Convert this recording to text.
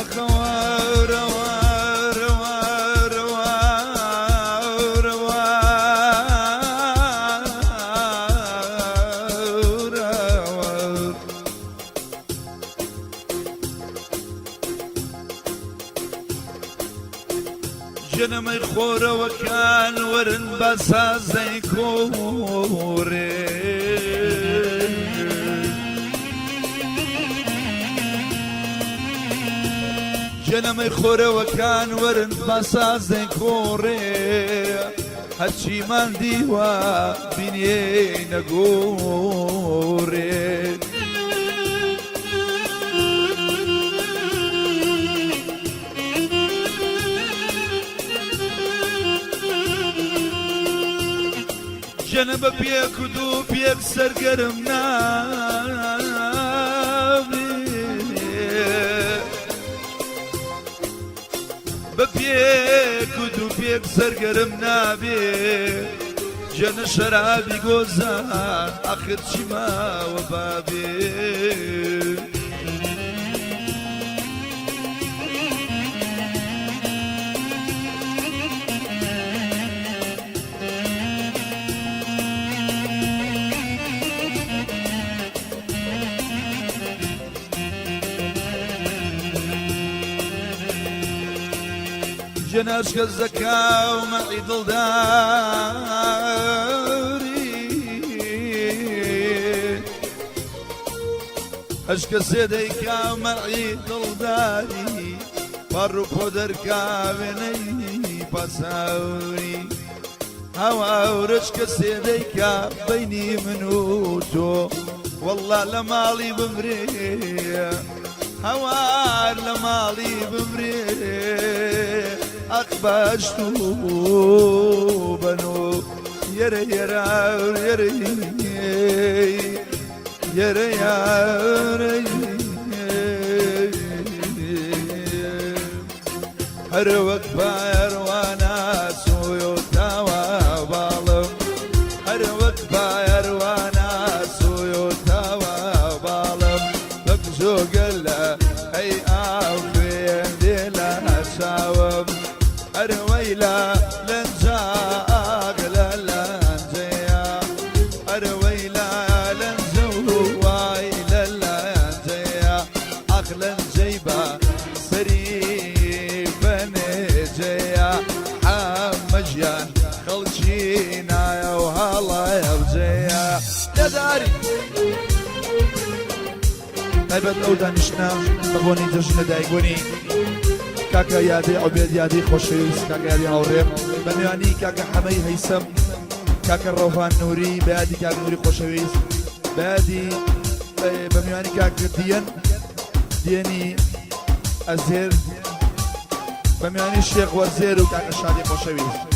أخوار وار وار وار وار جنمي خورة وكان ورن بسا زي كوري جنمي خورة وكان ورن بسا زي كوري هاتشي من ديوا بيني نقوري جنب بيك ودو بيك سرقرم نابي ببيك ودو بيك سرقرم نابي جن شرابي قوزان آخر شما وبابي جناشك الزكاة ومعي ضلداري اشك سيديكا ومعي ضلداري فاروق ودركا بني بساوري هوا ورشك سيديكا بيني منوتو والله لمالي بمري هوا لمالي بمري أقبشتو بنو يري يري يري يري يري هروك باير وانا سويوتا وبالم هروك باير وانا سويوتا وبالم بكزو قلا اي اوفين ديلا ساوم أرويلا لنزاق للنزيا أرويلا لنزواي للنزيا أخلا زيبا سريبا نجيا حمجيان خلجينا يا وهلا يا وزيا يا داري تايبت أو دانشنا بغوني جشن دايقوني كاكا يادي عبيد يادي خوشويس كاكا يادي هوريم بميواني كاكا حمي هيسم كاكا الروفان نوري بيادي كاكا نوري خوشويس بيادي بميواني كاكا ديني أزهر بميواني الشيخ وزير وكاكا شادي خوشويس